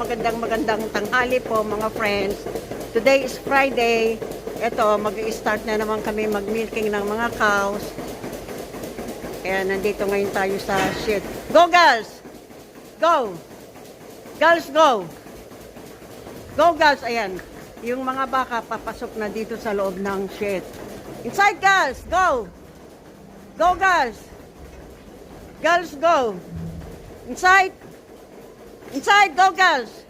magandang tanghali po mga friends. Today is Friday. Ito, mag-i-start na naman kami mag-milking ng mga cows. Kaya nandito ngayon tayo sa shed. Go girls! Go! Girls, go! Go girls! Ayan. Yung mga baka papasok na dito sa loob ng shed. Inside girls! Go! Go girls! Girls, go! Inside! Inside, go girls!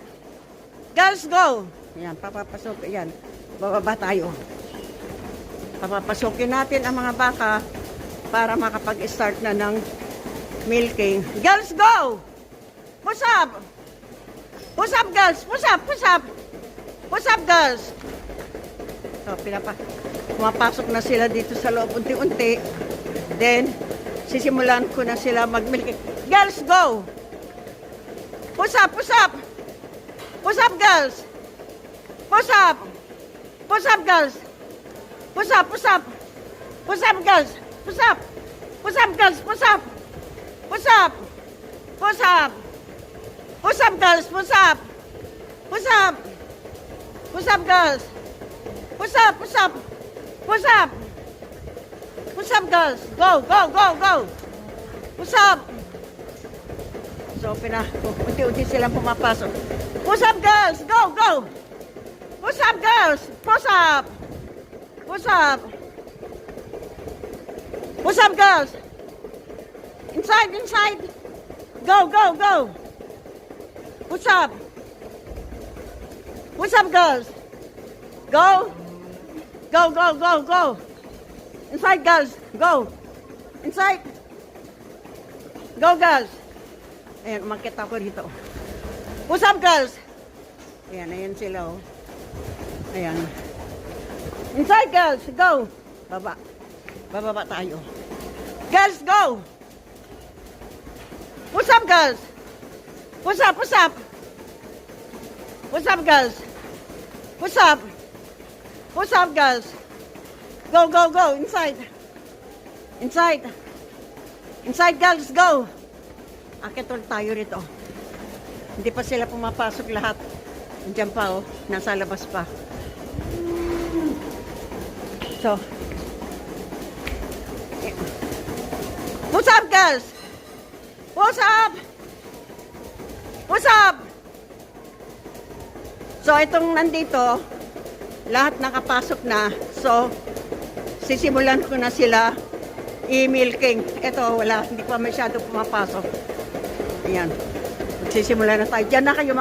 Girls, go! Ayan, papapasok. Ayan, bababa tayo. Papapasokin natin ang mga baka para makapag-start na ng milking. Girls, go! Push up! Push up, girls! Push up! Push up! Push up, girls! So, pumapasok na sila dito sa loob unti-unti. Then, sisimulan ko na sila mag-milking. Girls, go! Push up, push up. Push up, girls. Push up. Push up, girls. Push up, push up. Push up, girls. Push up. Push up, girls. Push up. Push up. Push up. Push up, girls. Push up. Push up. Push up, girls. Push up, push up. Push up. Push up, girls. Go, go, go, go. Push up. So, unti-unti silang pumapasok. Push up, girls! Go, go! Push up, girls! Push up! Push up! Push up, girls! Inside, inside! Go, go, go! Push up! Push up, girls! Go! Go, go, go, go! Inside, girls! Go! Inside! Go, girls! Ayan, umakit ako rito. Push up, girls! Ayan, ayan sila, oh. Ayan. Inside, girls! Go! Baba. Bababa tayo. Girls, go! Push up, girls! Push up, push up! Push up, girls! Push up! Push up, girls! Go, go, go! Inside! Inside! Inside, girls! Go! Akit ulit tayo rito. Hindi pa sila pumapasok lahat. Andiyan pa, oh. Nasa labas pa. So. What's up, girls? What's up? What's up? So, itong nandito, lahat nakapasok na. So, sisimulan ko na sila i-milking. Ito, wala. Hindi pa masyado pumapasok. Ayan. Magsisimula na tayo. Diyan na kayo.